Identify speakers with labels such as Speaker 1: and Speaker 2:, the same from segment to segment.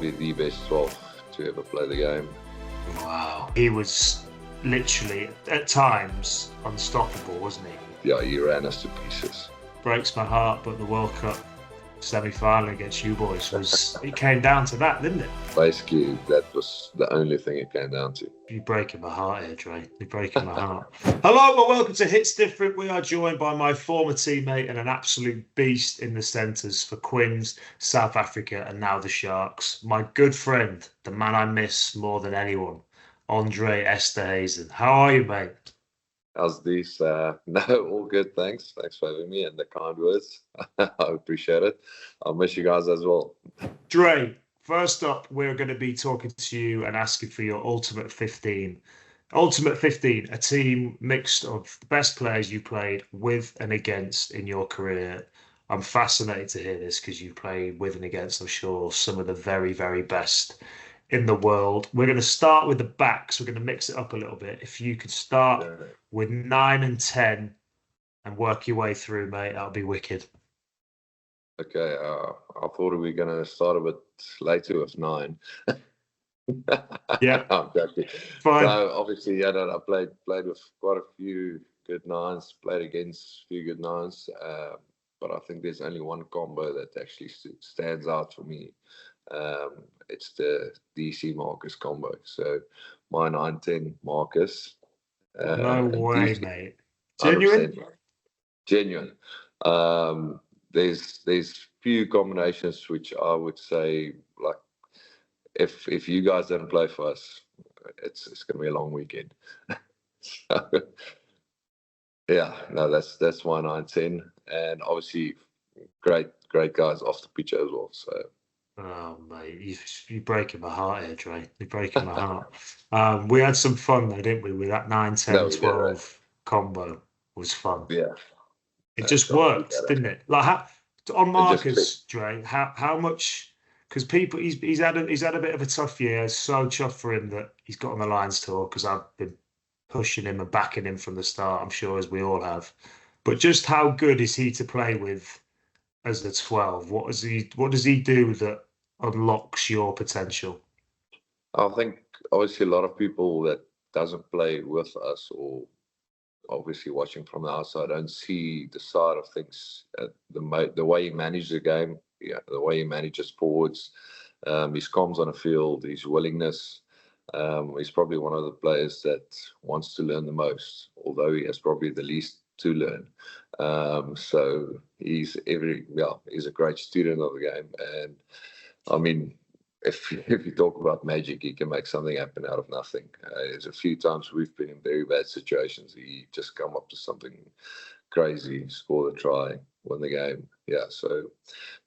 Speaker 1: possibly the best 12 to ever play the game.
Speaker 2: Wow. He was literally, at times, unstoppable, wasn't he?
Speaker 1: Yeah, he ran us to pieces.
Speaker 2: Breaks my heart, but the World Cup semi-final against you boys it came down to that, didn't it?
Speaker 1: Basically, that was the only thing it came down to.
Speaker 2: You're breaking my heart here, Dre. You're breaking my heart. Hello and welcome to Hits Different. We are joined by my former teammate and an absolute beast in the centres for Quins, South Africa, and now the Sharks. My good friend, the man I miss more than anyone, André Esterhuizen. How are you, mate?
Speaker 1: How's this? No, all good. Thanks. Thanks for having me and the kind words. I appreciate it. I'll miss you guys as well.
Speaker 2: Dre, first up, we're going to be talking to you and asking for your Ultimate 15. Ultimate 15, a team mixed of the best players you played with and against in your career. I'm fascinated to hear this because you played with and against, I'm sure, some of the very, very best in the world. We're going to start with the backs. We're going to mix it up a little bit. If you could start with 9 and 10 and work your way through, mate, that would be wicked.
Speaker 1: Okay, I thought we were going to start a bit later with 9.
Speaker 2: Yeah,
Speaker 1: I'm joking.
Speaker 2: Fine.
Speaker 1: So obviously, I played with quite a few good 9s, played against a few good 9s, but I think there's only one combo that actually stands out for me. It's the DC Marcus combo. So my 9-10 Marcus.
Speaker 2: No way,
Speaker 1: DC,
Speaker 2: mate. Genuine?
Speaker 1: Genuine. There's few combinations which I would say, like, if you guys don't play for us, it's going to be a long weekend. So, yeah, no, that's my 9-10, and obviously great guys off the pitch as well. So.
Speaker 2: Oh, mate, you're breaking my heart here, Dre. You're breaking my heart. We had some fun though, didn't we, with that 9, 10,
Speaker 1: No,
Speaker 2: 12
Speaker 1: right?
Speaker 2: combo. It was fun.
Speaker 1: Yeah.
Speaker 2: It just worked, didn't it? Like on Marcus, Dre, how much? Because people, he's had a bit of a tough year. So chuffed for him that he's got on the Lions tour because I've been pushing him and backing him from the start. I'm sure, as we all have. But just how good is he to play with as the 12? What does he do that unlocks your potential?
Speaker 1: I think obviously a lot of people that doesn't play with us or obviously watching from the outside don't see the side of things, the way he manages the game, the way he manages forwards, his comms on the field, his willingness. He's probably one of the players that wants to learn the most, although he has probably the least to learn. So he's a great student of the game, and I mean, if you talk about magic, he can make something happen out of nothing. There's a few times we've been in very bad situations. He just come up to something crazy, score the try, win the game. Yeah, so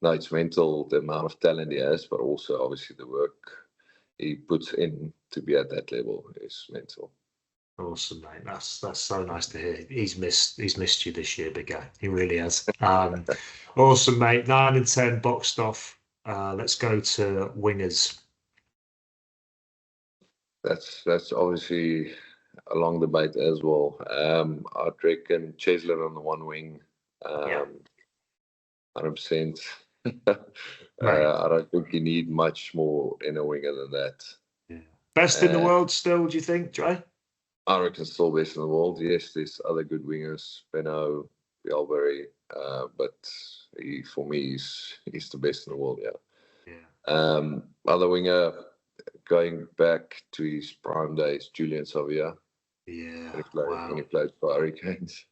Speaker 1: no, it's mental, the amount of talent he has, but also obviously the work he puts in to be at that level is mental.
Speaker 2: Awesome, mate. That's so nice to hear. He's missed you this year, big guy. He really has. Awesome, mate. 9 and 10 boxed off. Let's go to wingers.
Speaker 1: That's obviously a long debate as well. I'd reckon Cheslin on the one wing, 100%. I don't think you need much more in a winger than that.
Speaker 2: Yeah. Best in the world still, do you think, Dre?
Speaker 1: I reckon still best in the world. Yes, there's other good wingers, Benno, Bialbury, but for me, he's the best in the world. Yeah. Other winger, going back to his prime days, Julian Savia.
Speaker 2: Yeah.
Speaker 1: When he played for Hurricanes.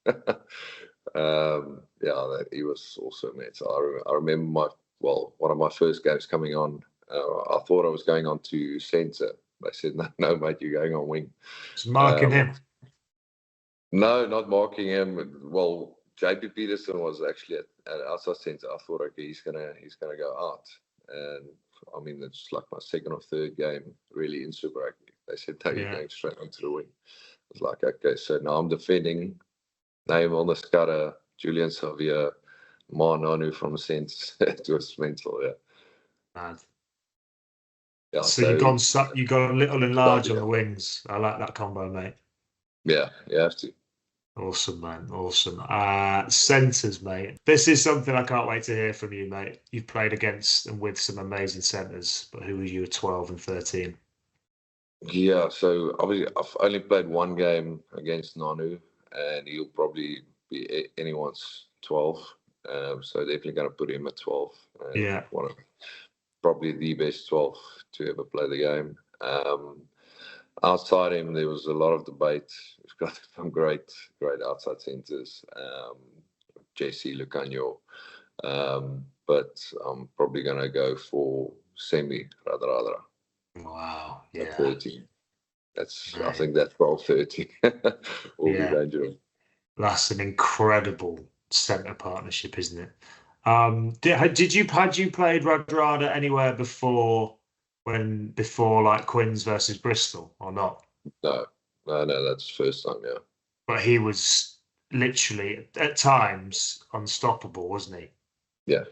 Speaker 1: He was also mate. So I remember one of my first games coming on. I thought I was going on to centre. They said, no, mate, you're going on wing.
Speaker 2: Just marking him.
Speaker 1: No, not marking him. Well, JP Peterson was actually at outside centre. I thought, okay, he's gonna go out. And I mean, it's like my second or third game really in Super Rugby. They said, no, you're going straight onto the wing. I was like, okay, so now I'm defending. Name on the scutter, Julian Savia, Nonu from Sense. It was mental, yeah.
Speaker 2: Mad.
Speaker 1: Yeah,
Speaker 2: so you got little and large on the wings. I like that combo, mate.
Speaker 1: Yeah, you have to.
Speaker 2: Awesome, man. Awesome. Centres, mate. This is something I can't wait to hear from you, mate. You've played against and with some amazing centres, but who was you at 12 and 13?
Speaker 1: Yeah, so obviously I've only played one game against Nanu, and he'll probably be anyone's 12. So definitely going to put him at 12.
Speaker 2: Yeah.
Speaker 1: One of probably the best 12 to ever play the game. Outside him, there was a lot of debate. We've got some great outside centres, JC Lucanio, but I'm probably going to go for Semi RADRADRA.
Speaker 2: Wow.
Speaker 1: At
Speaker 2: Yeah.
Speaker 1: 13. I
Speaker 2: Right.
Speaker 1: think that 12, 13 will be
Speaker 2: Yeah.
Speaker 1: dangerous.
Speaker 2: That's an incredible centre partnership, isn't it? Had you played RADRADRA anywhere before like Quins versus Bristol or not?
Speaker 1: No, that's first time, yeah.
Speaker 2: But he was literally at times unstoppable, wasn't he?
Speaker 1: Yeah.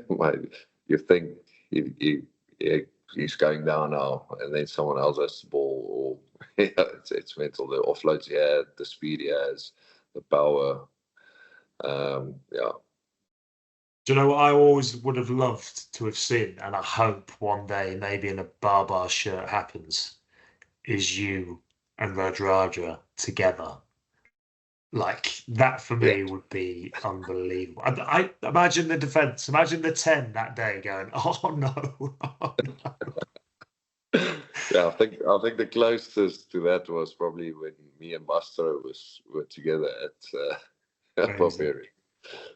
Speaker 1: Mate, you think he's going down now, and then someone else has the ball, or yeah, it's mental. The offloads he had, the speed he has, the power. Yeah.
Speaker 2: Do you know what I always would have loved to have seen, and I hope one day, maybe in a Bar shirt happens, is you and RADRADRA together. Like that for
Speaker 1: Yeah.
Speaker 2: me would be unbelievable. I imagine the defense, imagine the 10 that day going, oh no. Oh, no.
Speaker 1: Yeah, I think the closest to that was probably when me and Buster were together at
Speaker 2: Crazy,
Speaker 1: Barbarian.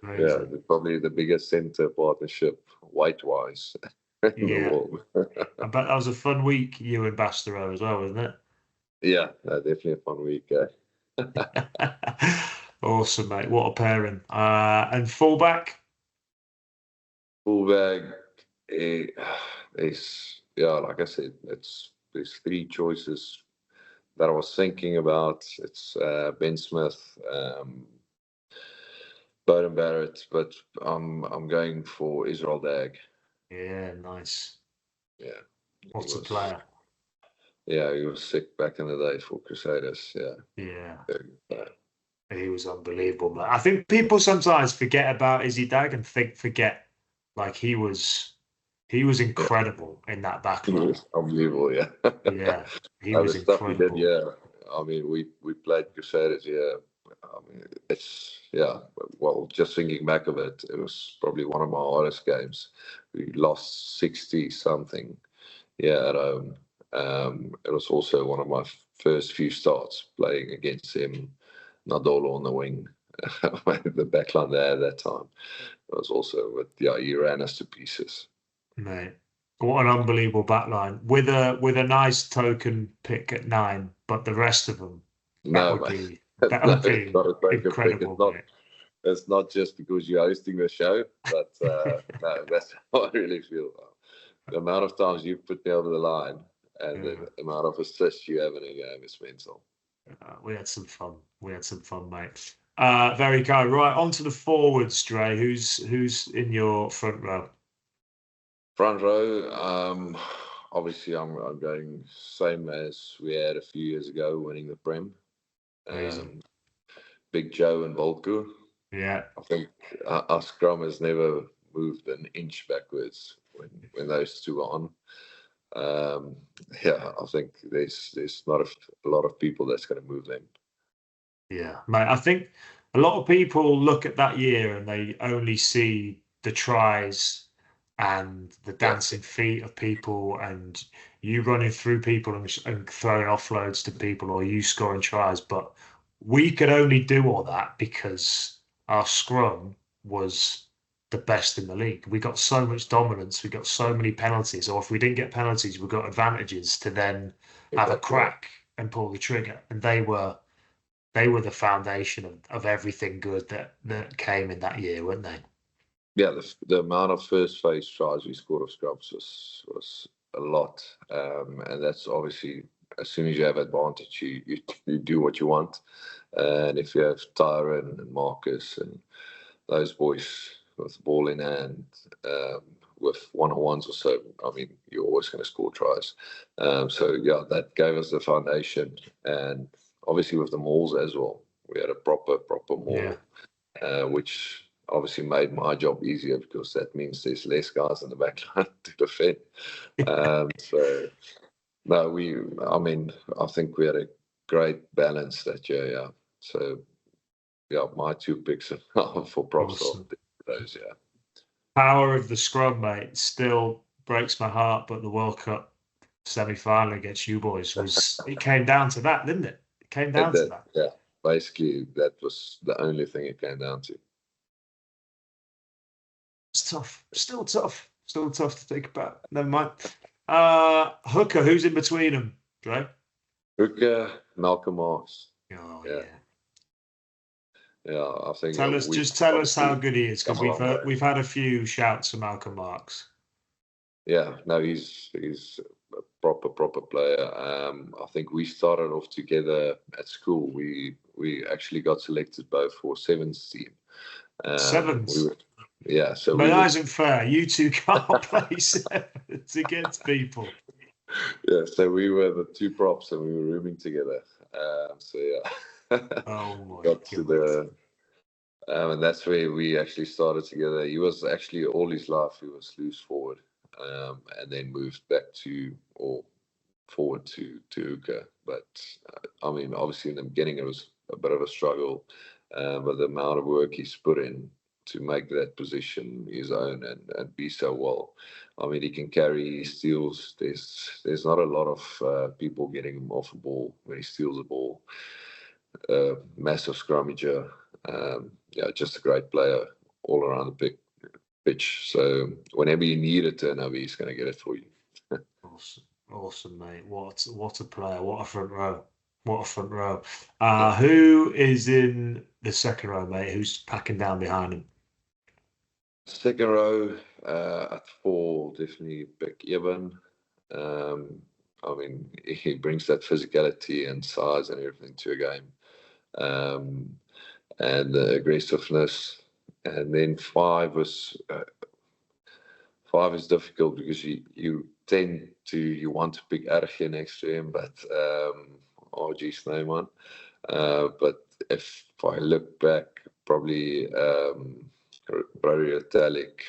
Speaker 1: Yeah,
Speaker 2: crazy.
Speaker 1: probably the biggest center partnership weight-wise in the
Speaker 2: Yeah.
Speaker 1: world.
Speaker 2: I bet that was a fun week, you and Bastero as well, wasn't
Speaker 1: Yeah, definitely a fun week.
Speaker 2: it? Awesome, mate. What a pairing. And fullback?
Speaker 1: Fullback eh, is, yeah, like I said, there's three choices that I was thinking about. It's Ben Smith, Bowden Barrett, but I'm going for Israel DAGG.
Speaker 2: Yeah, nice.
Speaker 1: Yeah, he
Speaker 2: What a
Speaker 1: was.
Speaker 2: player.
Speaker 1: Yeah, he was sick back in the day for Crusaders. Yeah.
Speaker 2: Yeah.
Speaker 1: Yeah.
Speaker 2: He was unbelievable. But I think people sometimes forget about Izzy Dag and forget like he was
Speaker 1: Yeah.
Speaker 2: incredible in that back
Speaker 1: He
Speaker 2: line.
Speaker 1: was unbelievable. Yeah.
Speaker 2: Yeah, he
Speaker 1: The
Speaker 2: was
Speaker 1: stuff he did.
Speaker 2: incredible.
Speaker 1: Yeah. I mean, we played Crusaders. Yeah. I mean, it's yeah. Well, just thinking back of it, it was probably one of my hardest games. We lost 60 something. Yeah, at home. It was also one of my first few starts playing against him. Nadolo on the wing, the backline there at that time. It was also, but yeah, he ran us to pieces.
Speaker 2: Mate, what an unbelievable back line with a nice token pick at 9, but the rest of them that
Speaker 1: No,
Speaker 2: would
Speaker 1: mate.
Speaker 2: be that
Speaker 1: No,
Speaker 2: would
Speaker 1: it's
Speaker 2: be
Speaker 1: not a break pick.
Speaker 2: incredible, mate.
Speaker 1: It's not just because you're hosting the show, but no, that's how I really feel. The amount of times you put me over the line and the
Speaker 2: Yeah.
Speaker 1: amount of assists you have in a game is mental.
Speaker 2: We had some fun. We had some fun, mate. Very kind. Right, on to the forwards, Dre. Who's in your front row?
Speaker 1: Front row, obviously I'm going same as we had a few years ago, winning the Prem.
Speaker 2: Amazing.
Speaker 1: Big Joe and Volku.
Speaker 2: Yeah.
Speaker 1: I think our scrum has never moved an inch backwards when those two are on. Yeah, I think there's not a lot of people that's going to move them.
Speaker 2: Yeah, mate. I think a lot of people look at that year and they only see the tries and the
Speaker 1: Yeah,
Speaker 2: dancing feet of people and you running through people and throwing offloads to people or you scoring tries. But we could only do all that because our scrum was the best in the league. We got so much dominance. We got so many penalties. Or if we didn't get penalties, we got advantages to then have a
Speaker 1: exactly.
Speaker 2: crack and pull the trigger. And they were the foundation of everything good that came in that year, weren't they?
Speaker 1: Yeah, the amount of first phase tries we scored of scrubs was a lot, and that's obviously as soon as you have advantage, you do what you want, and if you have Tyron and Marcus and those boys with the ball in hand, with one-on-ones or so, I mean, you're always going to score tries. So yeah, that gave us the foundation, and obviously with the mauls as well. We had a proper maul, which obviously made my job easier because that means there's less guys in the back line to defend. So no, I think we had a great balance that year. Yeah. So yeah, my 2 picks for props
Speaker 2: Awesome.
Speaker 1: are those. Yeah.
Speaker 2: Power of the scrum, mate. Still breaks my heart, but the World Cup semi-final against you boys it came down to that, didn't it? It came down to that.
Speaker 1: Yeah. Basically, that was the only thing it came down to.
Speaker 2: It's tough. Still tough. Still tough to think about. Never mind. Hooker, who's in between them, Dre?
Speaker 1: Hooker, Malcolm Marx.
Speaker 2: Oh,
Speaker 1: yeah. Yeah, I think.
Speaker 2: Tell us how good he is, because we've had a few shouts for Malcolm Marx.
Speaker 1: Yeah, no, he's a proper player. I think we started off together at school. We actually got selected both for sevens team.
Speaker 2: Sevens.
Speaker 1: Yeah, so
Speaker 2: but that isn't fair. You two can't play sevens against people.
Speaker 1: Yeah, so we were the 2 props and we were rooming together. So yeah.
Speaker 2: Oh my
Speaker 1: got
Speaker 2: God.
Speaker 1: to the and that's where we actually started together. He was actually all his life he was loose forward, and then moved back forward to hooker. But obviously in the beginning it was a bit of a struggle, but the amount of work he's put in to make that position his own and be so well. He can carry steals. There's not a lot of people getting him off the ball when he steals the ball. Massive scrummager. Just a great player all around the pitch. So whenever you need a turnover, he's going to get it for you.
Speaker 2: Awesome, mate. What a player. What a front row. Who is in the second row, mate? Who's packing down behind him?
Speaker 1: Second row, at 4, definitely pick Evan. He brings that physicality and size and everything to a game, and the aggressiveness. And then 5 is difficult because you want to pick RG next to him, but RG Snowman. But if I look back, probably Brady Italic.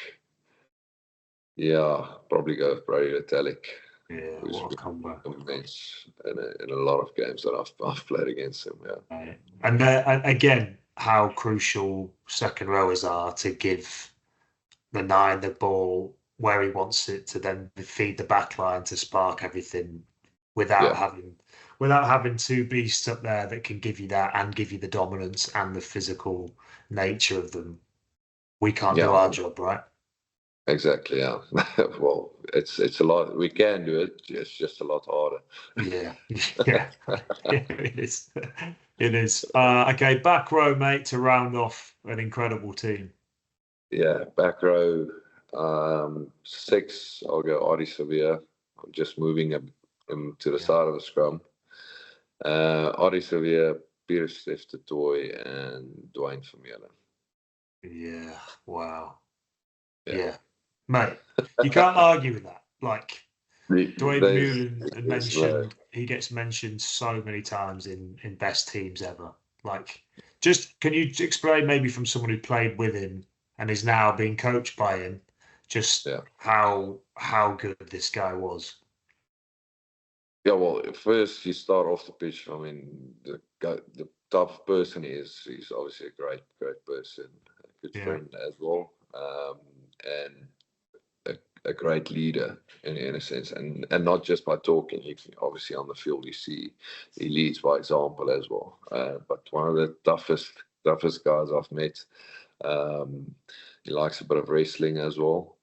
Speaker 1: Yeah, probably go with Brady Italic.
Speaker 2: Yeah, what a comeback.
Speaker 1: In a lot of games that I've played against him. Yeah.
Speaker 2: And again, how crucial second rowers are to give the 9 the ball where he wants it to then feed the back line to spark everything without having 2 beasts up there that can give you that and give you the dominance and the physical nature of them. We can't do our job, right?
Speaker 1: Exactly. Yeah. Well, it's a lot. We can do it. It's just a lot harder.
Speaker 2: Yeah. It is. It is. Okay, back row, mate, to round off an incredible team.
Speaker 1: Yeah, back row. 6. I'll go Adi Sevilla. I'm just moving him to the side of the scrum. Adi Sevilla, Peter Stef de Toy, and Dwayne Vermeulen.
Speaker 2: Yeah. Wow. Yeah. Mate, you can't argue with that. Like, Dwayne Vermeulen mentioned, he gets mentioned so many times in best teams ever. Like, just can you explain maybe from someone who played with him and is now being coached by him, just how good this guy was?
Speaker 1: Yeah, well, first you start off the pitch. The type of person he is, he's obviously a great person, a good friend as well, and a great leader in a sense, and not just by talking. Obviously on the field, you see he leads by example as well. But one of the toughest guys I've met. He likes a bit of wrestling as well.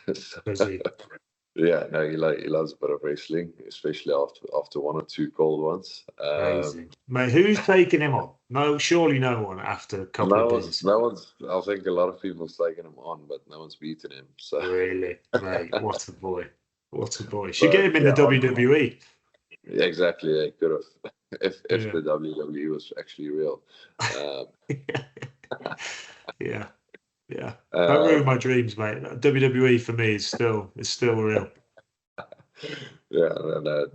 Speaker 2: Does he?
Speaker 1: Yeah, no, he loves a bit of wrestling, especially after 1 or 2 cold ones.
Speaker 2: Crazy. Mate, who's taking him on? No, surely no one after a couple of days.
Speaker 1: No one's. I think a lot of people have taken him on, but no one's beaten him. So
Speaker 2: really, mate, what a boy! What a boy! Should get him in the WWE.
Speaker 1: Yeah, exactly. Yeah, could have if the WWE was actually real.
Speaker 2: Yeah. Don't ruin my dreams, mate. WWE for me is still real.
Speaker 1: Yeah, and I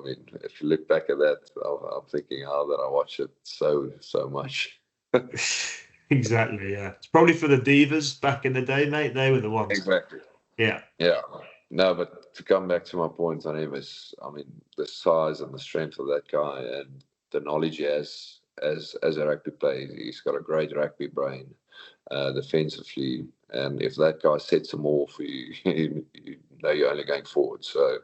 Speaker 1: mean, if you look back at that, I'm thinking how that I watch it so much.
Speaker 2: Exactly, yeah. It's probably for the divas back in the day, mate. They were the ones.
Speaker 1: Exactly.
Speaker 2: Yeah.
Speaker 1: Yeah. No, but to come back to my point on him is, I mean, the size and the strength of that guy and the knowledge he has as a rugby player. He's got a great rugby brain, defensively, and if that guy sets them all for you, you know you're only going forward. So,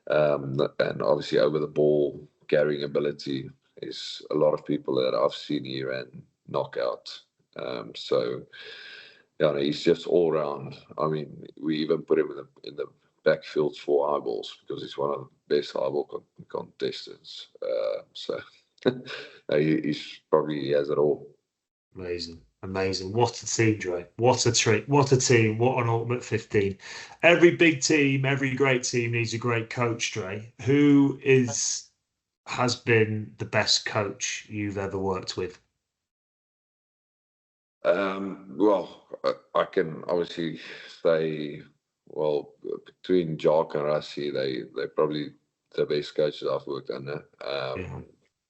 Speaker 1: and obviously over the ball carrying ability is a lot of people that I've seen here and knock out. So. Yeah, no, he's just all round. I mean, we even put him in the backfield for eyeballs because he's one of the best eyeball contestants. So he's probably he has it all.
Speaker 2: Amazing. Amazing. What a team, Dre. What a treat. What a team. What an ultimate 15. Every big team, every great team needs a great coach, Dre. Who has been the best coach you've ever worked with?
Speaker 1: Well, I can obviously say, well, between Jock and Rassie, they're probably the best coaches I've worked under.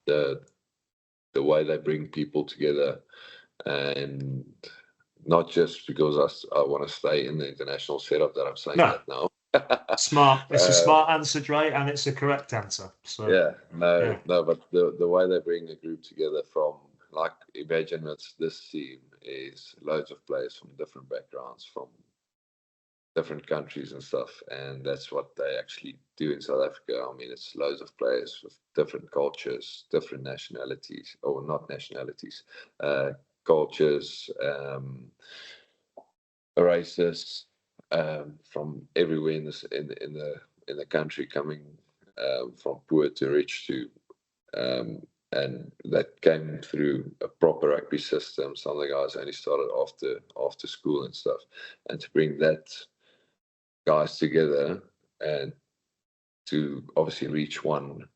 Speaker 2: Yeah.
Speaker 1: The way they bring people together, and not just because I want to stay in the international setup that I'm saying
Speaker 2: No,
Speaker 1: that now.
Speaker 2: smart. It's a smart answer, Dre, and it's a correct answer. So
Speaker 1: Yeah,
Speaker 2: yeah.
Speaker 1: no, but the way they bring a group together from, like, imagine it's this team is loads of players from different backgrounds, from different countries and stuff, and that's what they actually do in South Africa. I mean, it's loads of players with different cultures, different nationalities, or not nationalities, cultures, races, from everywhere in this in the country, coming from poor to rich to and that came through a proper rugby system. Some of the guys only started after school and stuff, and to bring that guys together and to obviously reach one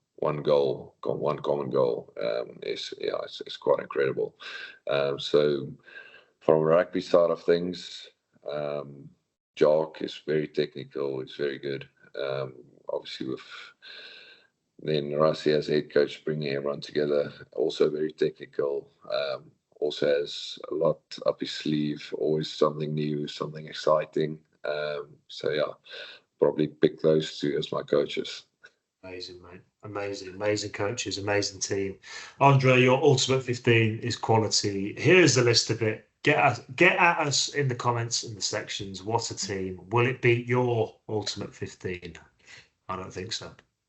Speaker 1: goal, one common goal, is it's quite incredible. So from a rugby side of things, Jock is very technical. He's very good. Obviously with then Rassie as head coach, bringing everyone together, also very technical. Also has a lot up his sleeve, always something new, something exciting. So yeah, probably pick those two as my coaches.
Speaker 2: Amazing, mate. Amazing, amazing coaches, amazing team. Andre, your ultimate 15 is quality. Here's the list of it. Get at us in the comments in the sections. What a team. Will it beat your ultimate 15? I don't think so.